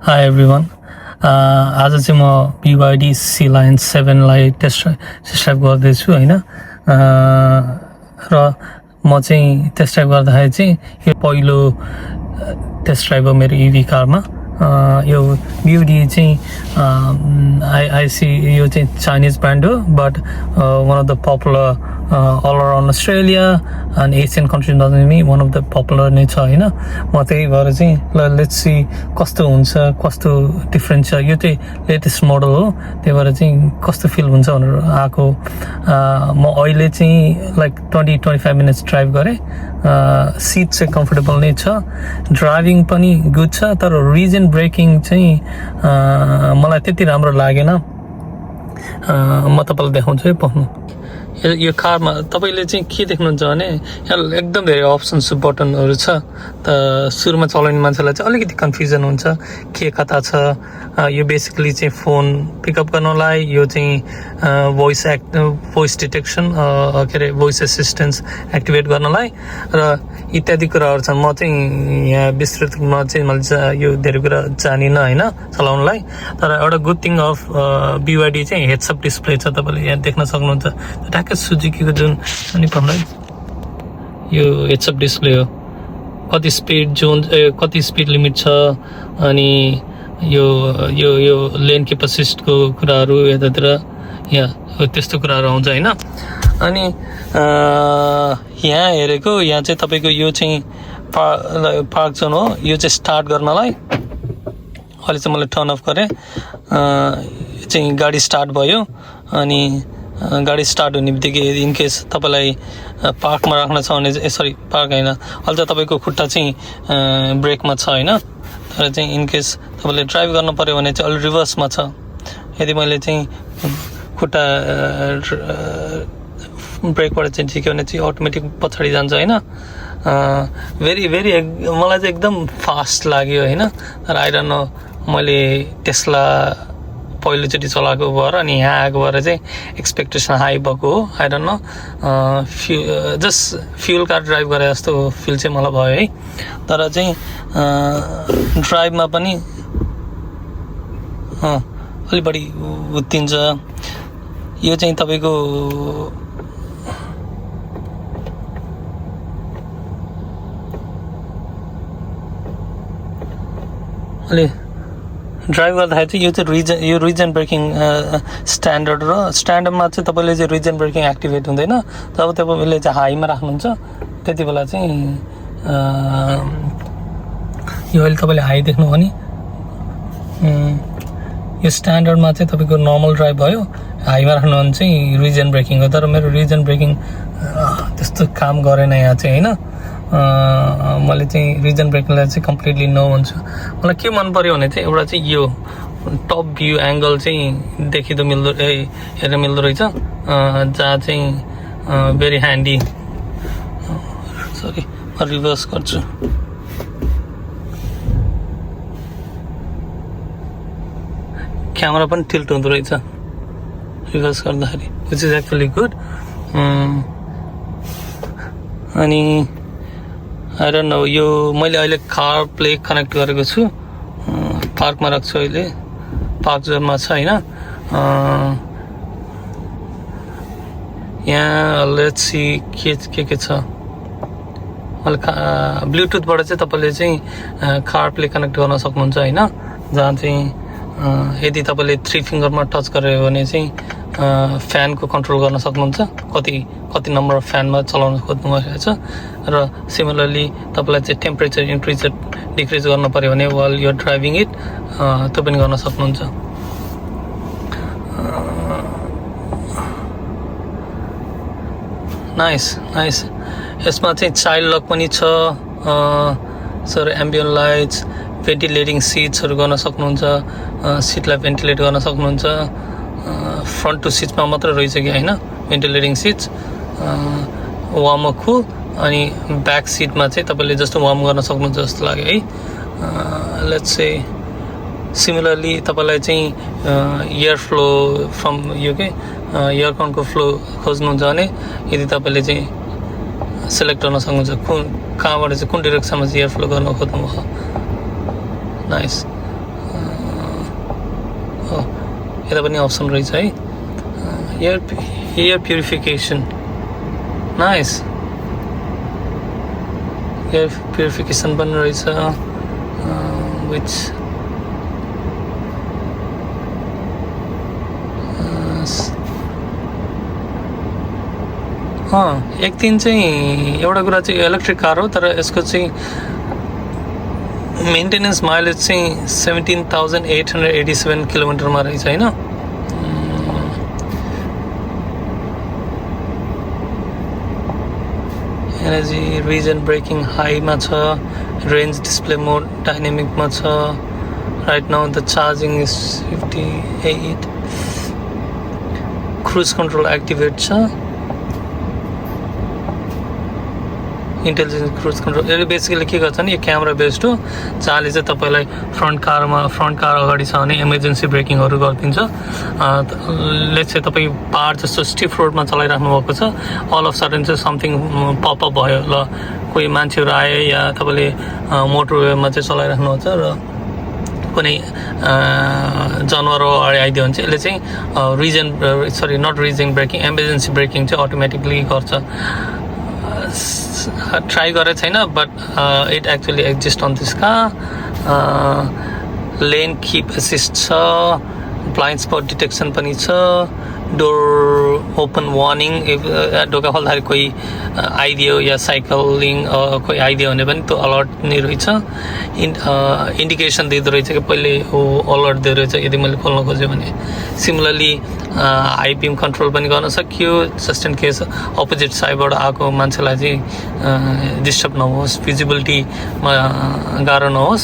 Hi everyone. आज चाहिँ म BYD C Line 7 लाई टेस्ट ड्राइभ गर्दैछु हैन। र म चाहिँ टेस्ट ड्राइभ गर्दाखेरि चाहिँ यो पहिलो टेस्ट ड्राइभ हो मेरो EV कारमा। यो BYD चाहिँ I see यो चाहिँ चाइनिज ब्रान्ड हो, but one of the popular all around Australia and Asian countries मा one of the popular नै छ हैन। म त्यही भएर चाहिँ लेट्स सी कस्तो हुन्छ, कस्तो डिफरेन्ट छ। यो चाहिँ लेटेस्ट मोडल हो, त्यही भएर चाहिँ कस्तो फिल हुन्छ भनेर आएको। म अहिले चाहिँ लाइक 20-25 मिनट्स ड्राइभ गरेँ। सिट चाहिँ कम्फर्टेबल नै छ, ड्राइभिङ पनि गुड छ, तर रिजन ब्रेकिङ चाहिँ मलाई त्यति राम्रो लागेन। म तपाईलाई देखाउँछु है, पाउनु यो कारमा तपाईले चाहिँ के देख्नुहुन्छ भने यहाँ एकदम धेरै अप्सन्स बटनहरु छ। त सुरुमा चलाउने मान्छेलाई चाहिँ अलिकति कन्फ्युजन हुन्छ के कता छ। यो बेसिकली चाहिँ फोन पिकअप गर्नलाई, यो चाहिँ भोइस डिटेक्सन के अरे भोइस एसिस्टेन्स एक्टिभेट गर्नलाई र इत्यादि कुराहरु छन्। म चाहिँ यहाँ विस्तृतमा चाहिँ मैले यो धेरै कुरा जानिन हैन चलाउनलाई। तर एउटा गुड थिङ अफ BYD चाहिँ हेड्स अप डिस्प्ले छ, तपाईले यहाँ देख्न सक्नुहुन्छ। ठ्याक्कै सुजुकीको जुन अनि भन्दै यो हेड्स अप डिस्प्ले हो, कति स्पिड जोन कति स्पिड लिमिट छ, अनि यो यो यो लेन क्यापेसिटीको कुराहरु यतातिर यहाँ त्यस्तो कुराहरु आउँछ हैन। अनि यहाँ हेरेको यहाँ चाहिँ तपाईको यो चाहिँ पार्क जोन हो। यो चाहिँ स्टार्ट गर्नलाई अहिले चाहिँ मैले टर्न अफ गरे, चाहिँ गाडी स्टार्ट भयो। अनि गाडी स्टार्ट हुने बित्तिकै इन केस तपाईलाई पार्कमा राख्न छ भने सरी पार्क हैन, अहिले चाहिँ तपाईको खुट्टा चाहिँ ब्रेकमा छ हैन। तर चाहिँ इन केस तपाईले ड्राइभ गर्न पर्यो भने चाहिँ अलि रिभर्समा छ। यदि मैले चाहिँ खुट्टा ब्रेकबाट चाहिँ झिक्यो भने चाहिँ अटोमेटिक पछाडि जान्छ हैन। भेरी भेरी मलाई चाहिँ एकदम फास्ट लाग्यो हैन। तर आई डोन्ट नो, मैले टेस्ला पहिलोचोटि चलाएको भएर अनि यहाँ आएको भएर चाहिँ एक्सपेक्टेसन हाई भएको हो। I don't no, just fuel car drive गरे जस्तो फिल चाहिँ मलाई भयो है। तर चाहिँ ड्राइभमा पनि अलि बढी उत्तिन्छ। यो चाहिँ तपाईको अलि ड्राइभ गर्दाखेरि चाहिँ यो चाहिँ रिजन ब्रेकिङ स्ट्यान्डर्ड र स्ट्यान्डर्डमा चाहिँ तपाईले चाहिँ रिजन ब्रेकिङ एक्टिभेट हुँदैन। तब तपाईले चाहिँ हाईमा राख्नुहुन्छ त्यति बेला चाहिँ यो अहिले तपाईले हाई देख्नु भने यो स्ट्यान्डर्डमा चाहिँ तपाईको नर्मल ड्राइभ भयो, हाईमा राख्नु भने चाहिँ रिजन ब्रेकिङ हो। तर मेरो रिजन ब्रेकिङ त्यस्तो काम गरेन यहाँ चाहिँ हैन। मैले चाहिँ रिजन ब्रेकिङलाई चाहिँ कम्प्लिटली नो भन्छु। मलाई के मन पर्यो भने चाहिँ एउटा चाहिँ यो टप भ्यू एङ्गल चाहिँ देखिँदो मिल्दो हेर्न मिल्दो रहेछ, जहाँ चाहिँ भेरी ह्यान्डी। सरी म रिभर्स गर्छु। क्यामेरा पनि टिल्ट हुँदो रहेछ रिभर्स गर्दाखेरि, विच इज एक्चुअली गुड। अनि आई डोन्ट नो, यो मैले अहिले कार प्ले कनेक्ट गरेको छु, पार्कमा राख्छु अहिले, पार्क जोनमा छ हैन। यहाँ लेट्स सी के छ। मैले ब्लुटुथबाट चाहिँ तपाईले चाहिँ कार प्ले कनेक्ट गर्न सक्नुहुन्छ हैन, जहाँ चाहिँ यदि तपाईले 3 फिङ्गरमा टच गर्यो भने चाहिँ फ्यानको कन्ट्रोल गर्न सक्नुहुन्छ, कति नम्बर अफ फ्यानमा चलाउन खोज्नु भइरहेछ। र सिमिलरली तपाईलाई चाहिँ टेम्परेचर इन्क्रिज डिक्रिज गर्न पर्यो भने वाल यु ड्राइभिङ इट त्यो पनि गर्न सक्नुहुन्छ। Nice nice. यसमा चाहिँ चाइल्ड लक पनि छ, सर एम्बियन्ट लाइट्स, भेन्टिलेटिङ सिट्सहरु गर्न सक्नुहुन्छ, सिटलाई भेन्टिलेट गर्न सक्नुहुन्छ। फ्रन्ट टु सिट्समा मात्र रहेछ कि हैन भेन्टिलेटिङ सिट्स, वार्म अप कुल। अनि ब्याक सिटमा चाहिँ तपाईले जस्तो वार्म गर्न सक्नुहुन्छ जस्तो लाग्यो है। लेट्स से सिमिलरली तपाईलाई चाहिँ एयर फ्लो फ्रम यो के एयर कनको फ्लो खोज्नुहुन्छ भने यदि तपाईले चाहिँ सिलेक्ट गर्न सक्नुहुन्छ कहाँबाट चाहिँ कुन डाइरेक्सनमा चाहिँ एयर फ्लो गर्न खोज्नुभयो। नाइस। यता पनि अप्सन रहेछ है air purification nice air purification पनि रहेछ विच एक दिन चाहिँ एउटा कुरा चाहिँ इलेक्ट्रिक कार हो तर यसको चाहिँ मेन्टेनेन्स माइलेज चाहिँ 17,887 किलोमिटरमा रहेछ होइन एनर्जी रिजन ब्रेकिङ हाईमा छ रेन्ज डिस्प्ले मोड डाइनामिकमा छ right now the charging is 58 cruise control activate छ इन्टेलिजेन्ट क्रुज कन्ट्रोल यसले बेसिकली के गर्छ भने यो क्यामेरा बेस्ड हो जसले चाहिँ तपाईँलाई फ्रन्ट कार अगाडि छ भने इमर्जेन्सी ब्रेकिङहरू गरिदिन्छ लेट्स चाहिँ तपाईँ पहाड जस्तो स्टिफ रोडमा चलाइराख्नु भएको छ अल अफ सडन चाहिँ समथिङ पपअप भयो ल कोही मान्छेहरू आए या तपाईँले मोटरवेमा चाहिँ चलाइराख्नुहुन्छ र कुनै जनावरहरू आइदियो भने चाहिँ यसले चाहिँ not regen braking emergency braking चाहिँ अटोमेटिकली गर्छ ट्राई गरेको छैन but it actually exist on this car lane keep assist छ ब्लाइन्ड स्पट डिटेक्सन पनि छ डोर ओपन वार्निङ ढोका खोल्दाखेरि कोही आइदियो या साइकलिङ कोही आइदियो भने पनि त्यो अलर्ट नै रहेछ इन्डिकेसन दिँदो रहेछ कि पहिले अलर्ट दिँदो रहेछ यदि मैले खोल्न खोजेँ भने सिमिलरली हाई बिम कन्ट्रोल पनि गर्न सकियो जस्ट इन केस अपोजिट साइडबाट आएको मान्छेलाई चाहिँ डिस्टर्ब नहोस् भिजिबिलिटीमा गाह्रो नहोस्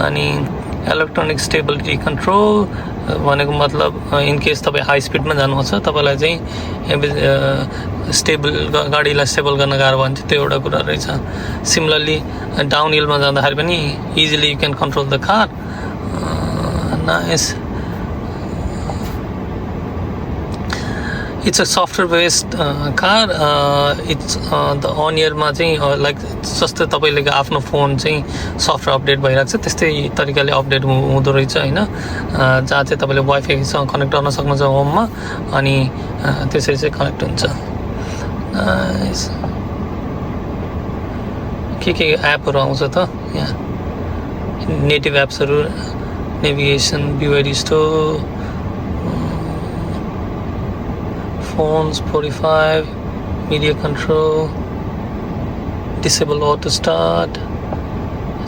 अनि इलेक्ट्रोनिक स्टेबिलिटी कन्ट्रोल भनेको मतलब इन केस तपाईँ हाई स्पिडमा जानुहुन्छ तपाईँलाई चाहिँ गाडीलाई स्टेबल गर्न गाह्रो भयो भने चाहिँ त्यो एउटा कुरा रहेछ सिमिलरली डाउन हिलमा जाँदाखेरि पनि easily you can control the car nice it's a software based car it's the on इयरमा चाहिँ लाइक जस्तै तपाईँले आफ्नो फोन चाहिँ सफ्टवेयर अपडेट भइरहेको छ त्यस्तै तरिकाले अपडेट हुँदो रहेछ होइन जहाँ चाहिँ तपाईँले वाइफाईसँग कनेक्ट गर्न सक्नुहुन्छ होममा अनि त्यसरी चाहिँ कनेक्ट हुन्छ के एपहरू आउँछ त यहाँ नेटिभ एप्सहरू navigation BYD store phones 45 media control disable auto start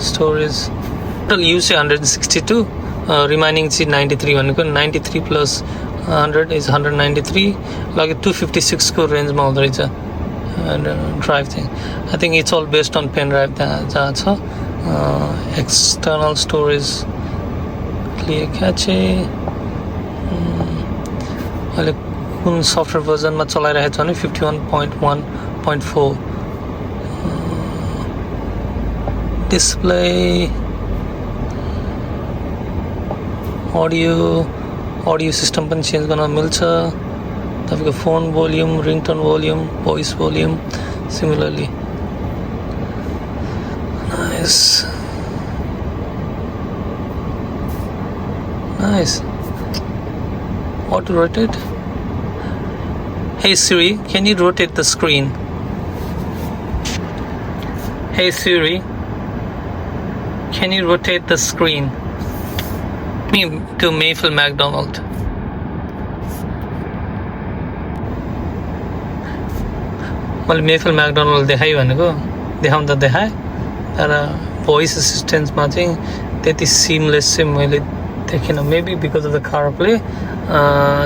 storage total use 162 remaining 93 भनेको 93 plus 100 is 193 like 256 को range मा हुँदो रहेछ drive thing I think it's all based on pen drive जहाँ छ external storage clear cache अहिले कुन software भर्जनमा चलाइरहेको छ भने 51.1.4 डिस्प्ले अडियो सिस्टम पनि चेन्ज गर्न मिल्छ तपाईँको phone volume ringtone volume voice volume similarly nice auto rotate. Hey Siri, can you rotate the screen? Hey Siri, can you rotate the screen? Me to Mayfield McDonald. मैले Mayfield McDonald देखाइ भनेको देखाउन त देखाएँ तर भोइस एसिस्टेन्समा चाहिँ त्यति seamless चाहिँ मैले देखेन maybe because of the car play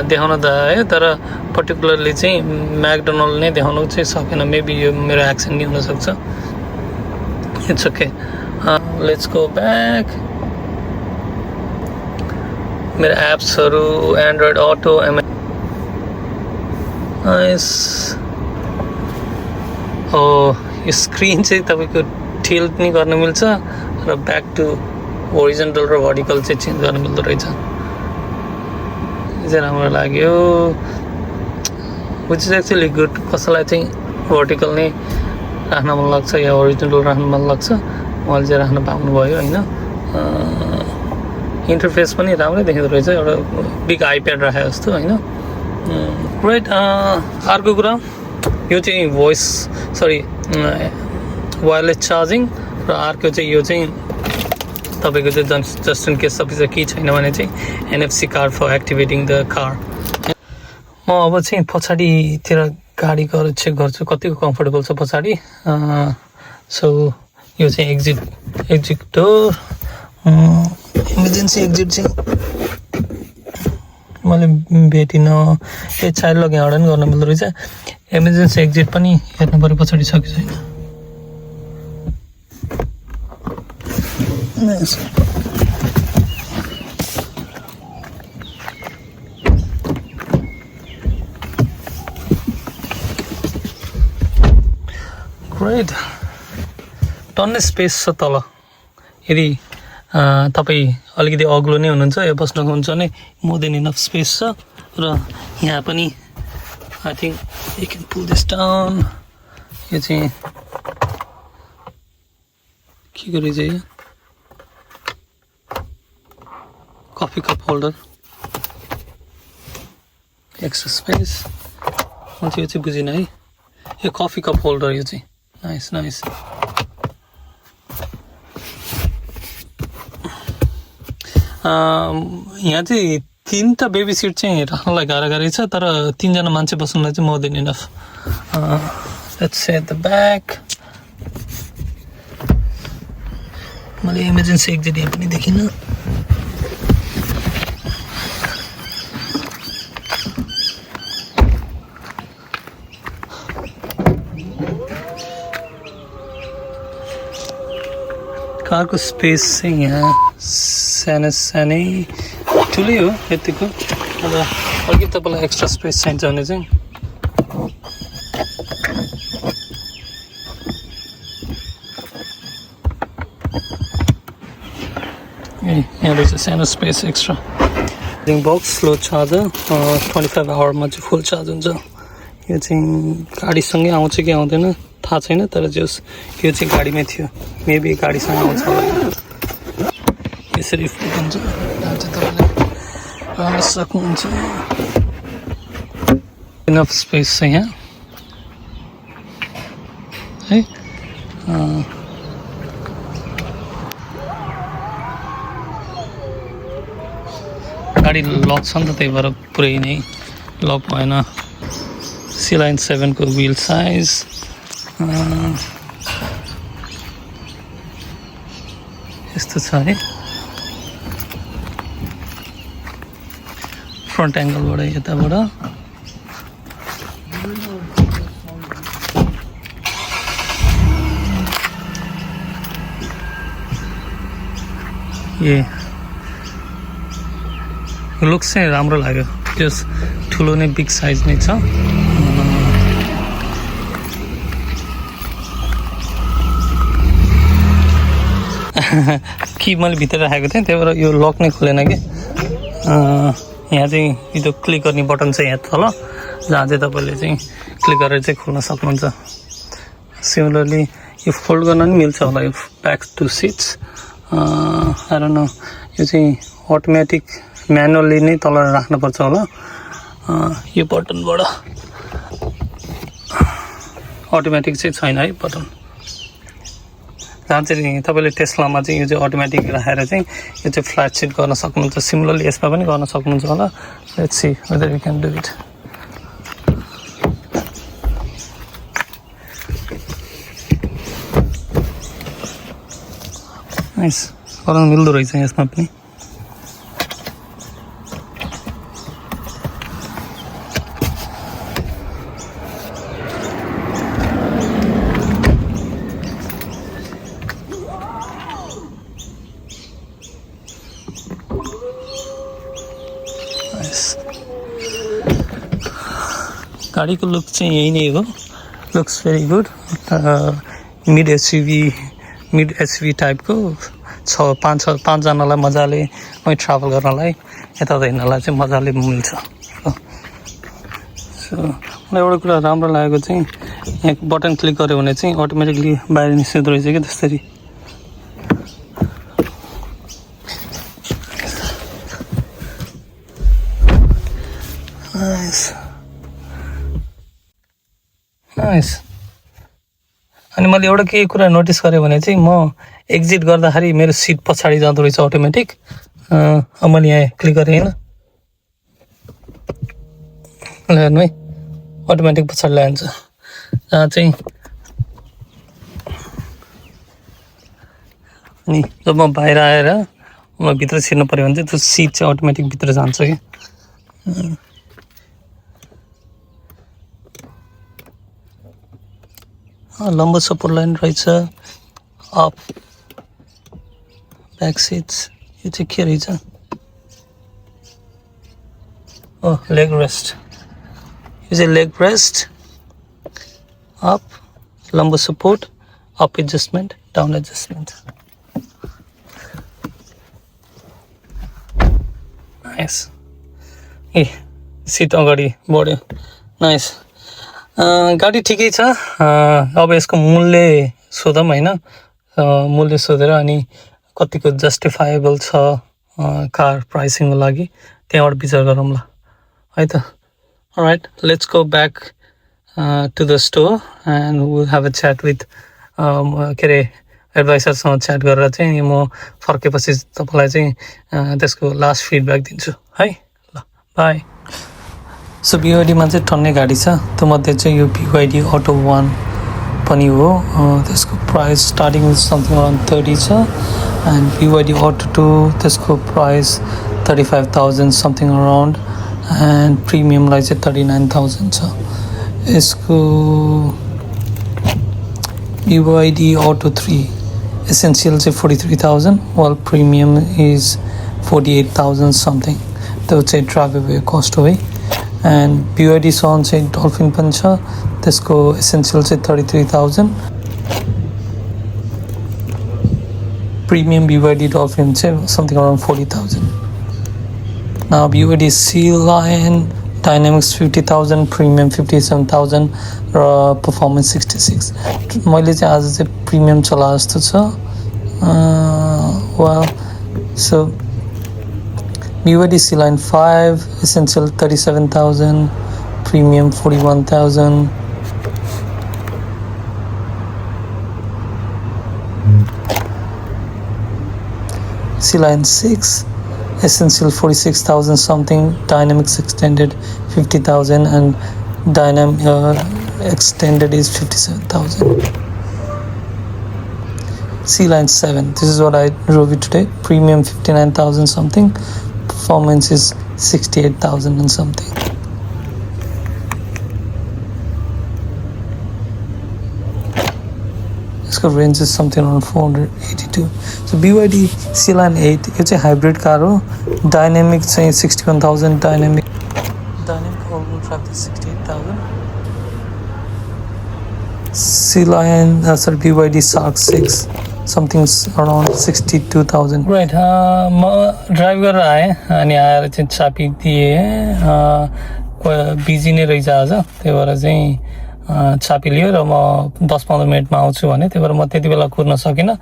देखाउन त आयो तर पर्टिकुलरली चाहिँ म्याकडोनल्ड नै देखाउन चाहिँ सकेन मेबी यो मेरो एक्सन नै हुनसक्छ it's okay let's go back मेरो एप्सहरू एन्ड्रोइड अटो हो यो स्क्रिन चाहिँ तपाईँको टिल्ट नि गर्न मिल्छ र ब्याक टु होरिजन्टल र भर्टिकल चाहिँ चेन्ज गर्न मिल्दो रहेछ चाहिँ राम्रो लाग्यो विच इज एक्चुअली गुड कसैलाई चाहिँ भर्टिकल नै राख्न मन लाग्छ या होरिजन्टल राख्न मन लाग्छ उहाँले चाहिँ राख्न पाउनुभयो होइन इन्टरफेस पनि राम्रै देखिँदो रहेछ एउटा बिग आइप्याड राखे जस्तो होइन ग्रेट अर्को कुरा यो चाहिँ भोइस सरी वायरलेस चार्जिङ र अर्को चाहिँ यो चाहिँ तपाईँको चाहिँ जस्ट इन केस तपाईँ केही छैन भने चाहिँ NFC card for activating the car म अब चाहिँ पछाडितिर गाडी गएर चेक गर्छु कतिको कम्फर्टेबल छ पछाडि सो यो चाहिँ एक्जिट डोर इमर्जेन्सी एक्जिट चाहिँ मैले भेटिनँ यो चाइल्ड लक यहाँबाट पनि गर्न मिल्दो रहेछ इमर्जेन्सी एक्जिट पनि हेर्नु पऱ्यो पछाडि छ कि छैन ग्रेट टन्ने स्पेस छ तल यदि तपाईँ अलिकति अग्लो नै हुनुहुन्छ या बस्नुहुन्छ भने मोर देन इनफ स्पेस छ र यहाँ पनि I think you can pull this down यो चाहिँ के गरे चाहिँ coffee cup holder extra space म चाहिँ यो चाहिँ बुझिनँ है यो कफी कप होल्डर यो चाहिँ नाइस यहाँ चाहिँ 3टा बेबी सिट चाहिँ राख्नलाई गाह्रो छ तर 3जना मान्छे बस्नलाई चाहिँ more than enough let's set the back मैले इमर्जेन्सी एक्जिट यहाँ पनि देखिनँ कारको स्पेस चाहिँ यहाँ सानै ठुलै हो यतिको र अघि तपाईँलाई एक्स्ट्रा स्पेस चाहिन्छ भने चाहिँ यहाँ रहेछ सानो space extra box slow charger 25 आवरमा चाहिँ फुल चार्ज हुन्छ यो चाहिँ गाडीसँगै आउँछ कि आउँदैन थाहा छैन तर जस यो चाहिँ गाडीमै थियो मेबी गाडीसँग आउँछ होला यसरी फ्लिप हुन्छ तपाईँले गर्न सक्नुहुन्छ इनफ स्पेस छ यहाँ है गाडी लक छ नि त त्यही भएर पुरै नै लक भएन C-Line 7 को व्हील साइज यस्तो छ है फ्रन्ट एङ्गलबाट यताबाट लुक्स चाहिँ राम्रो लाग्यो त्यस ठुलो नै बिग साइज नै छ कि मैले भित्र राखेको थिएँ त्यही भएर यो लक नै खोलेन कि यहाँ चाहिँ यो क्लिक गर्ने बटन चाहिँ यहाँ तल जहाँ चाहिँ तपाईँले चाहिँ क्लिक गरेर चाहिँ खोल्न सक्नुहुन्छ सिमिलरली यो फोल्ड गर्न पनि मिल्छ होला यो back two seats I don't know यो चाहिँ अटोमेटिक म्यानुअली नै तल राख्नुपर्छ होला यो बटनबाट अटोमेटिक चाहिँ छैन है बटन जहाँ चाहिँ तपाईँले टेस्लामा चाहिँ यो चाहिँ अटोमेटिक राखेर चाहिँ यो चाहिँ फ्ल्याट सिट गर्न सक्नुहुन्छ सिमिलरली यसमा पनि गर्न सक्नुहुन्छ होला let's see whether we can do it nice गर्न मिल्दो रहेछ यसमा पनि गाडीको लुक चाहिँ यही नै हो looks very good mid SUV टाइपको 5-6-5जनालाई मजाले कहीँ ट्राभल गर्नलाई यताउता हिँड्नलाई चाहिँ मजाले मिल्छ सो मलाई एउटा कुरा राम्रो लागेको चाहिँ यहाँ बटन क्लिक गऱ्यो भने चाहिँ अटोमेटिकली बाहिर निस्किँदो रहेछ कि त्यसरी नाइस अनि मैले एउटा के कुरा नोटिस गरेँ भने चाहिँ म एक्जिट गर्दाखेरि मेरो सिट पछाडि जाँदो रहेछ अटोमेटिक अब मैले यहाँ क्लिक गरेँ होइन ल हेर्नु है अटोमेटिक पछाडि लान्छ जहाँ चाहिँ अनि जब म बाहिर आएर म भित्र छिर्नु पऱ्यो भने चाहिँ त्यो सिट चाहिँ अटोमेटिक भित्र जान्छ कि लम्बो सपोर्ट लाइन रहेछ अप ब्याक सिट्स यो चाहिँ के रहेछ लेग रेस्ट यो चाहिँ leg rest up lumbar support up adjustment down adjustment nice a seat अगाडि बढ्यो नाइस गाडी ठिकै छ अब यसको मूल्य सोधौँ होइन मूल्य सोधेर अनि कतिको जस्टिफाएबल छ कार प्राइसिङको लागि त्यहाँबाट विचार गरौँला है त right let's go back to the store and will have a chat with के अरे एडभाइसरसँग च्याट गरेर चाहिँ म फर्केपछि तपाईँलाई चाहिँ त्यसको लास्ट फिडब्याक दिन्छु है ल बाई सो बिवाइडीमा चाहिँ टन्नै गाडी छ त्योमध्ये चाहिँ यो बिवाइडी अटो 1 पनि हो त्यसको प्राइस स्टार्टिङ समथिङ अराउन्ड 30 छ एन्ड बिवाइडी अटो 2 त्यसको प्राइस 35,000 समथिङ अराउन्ड एन्ड प्रिमियमलाई चाहिँ 39,000 छ यसको बिवाइडी अटो 3 एसेन्सियल चाहिँ 43,000 वाल प्रिमियम इज 48,000 समथिङ त्यो चाहिँ ड्राइभर कस्ट हो है एन्ड बिवाइडी सन चाहिँ डल्फिन पनि छ त्यसको एसेन्सियल चाहिँ 33,000 प्रिमियम बिवाइडी डल्फिन चाहिँ something around 40,000 BYD sea lion dynamics 50,000 premium 57,000 र पर्फर्मेन्स 66 मैले चाहिँ आज चाहिँ प्रिमियम चला जस्तो छ so BYD C-Line 5, Essential 37,000, Premium 41,000. C-Line 6, Essential 46,000 something, Dynamics Extended 50,000 and Extended is 57,000. C-Line 7, this is what I drove it today, Premium 59,000 something. Performance is 68,000 and something. This range is something around 482. So BYD C-Line 8, it's a hybrid car. Dynamic say 61,000. Dynamic all-wheel drive is 68,000. C-Line, BYD Shark 6. Something's around 62,000. Right. म drive गरेर आएँ अनि आएर चाहिँ चाबी दिएँ busy नै रहेछ आज त्यही भएर चाहिँ चाबी लियो र म 10-15 मिनटमा आउँछु भने त्यही भएर म त्यति बेला कुर्न सकिनँ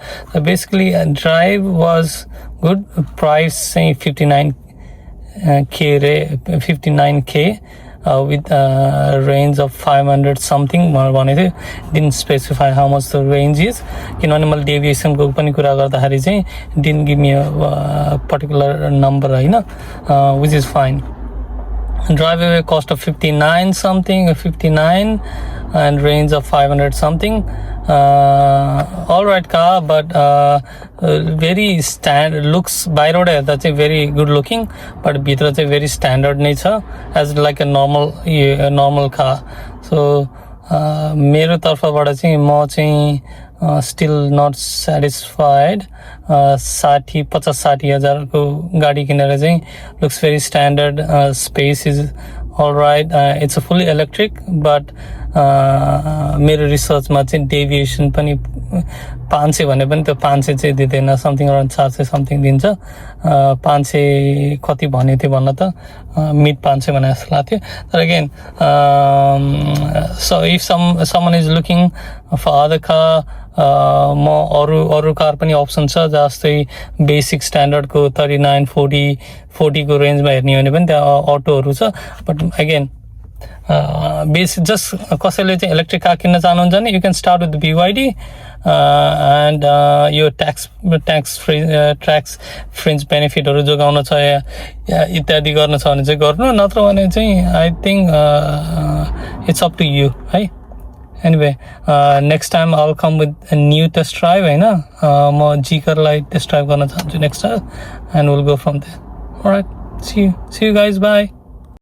basically drive was good price चाहिँ 59K with range of 500 something भने थियो didn't specify how much the range is किनभने मैले डेभिएसन को पनि कुरा गर्दाखेरि चाहिँ didn't give me a particular number हैन which is fine drive away cost of 59 something 59 and range of 500 something all right car but very standard looks by road that's a very good looking but bhitra चाहिँ very standard नै छ as like a normal car so मेरो तर्फबाट चाहिँ म चाहिँ still not satisfied 50-60 हजारको गाडी किनेर चाहिँ looks very standard space is all right it's a fully electric but मेरो रिसर्चमा चाहिँ डेभिएसन पनि 500 भने पनि त्यो 500 चाहिँ दिँदैन समथिङ अराउन्ड 400 समथिङ दिन्छ 500 कति भन्यो थियो भन्न त मिड 500 भने जस्तो लाग्थ्यो तर again so if someone is looking for other car म अरू कार पनि अप्सन छ जस्तै बेसिक स्ट्यान्डर्डको 39-40 को रेन्जमा हेर्ने हो भने पनि त्यहाँ अटोहरू छ बट अगेन बेसिक जस्ट कसैले चाहिँ इलेक्ट्रिक कार किन्न चाहनुहुन्छ भने you can start with BYD and यो ट्याक्स फ्रिन्ज बेनिफिटहरू जोगाउन छ या इत्यादि गर्न छ भने चाहिँ गर्नु नत्र भने चाहिँ I think it's up to you है anyway next time I'll come with new test drive होइन म जिकरलाई टेस्ट ड्राइभ गर्न चाहन्छु next time and will go from there alright see you guys by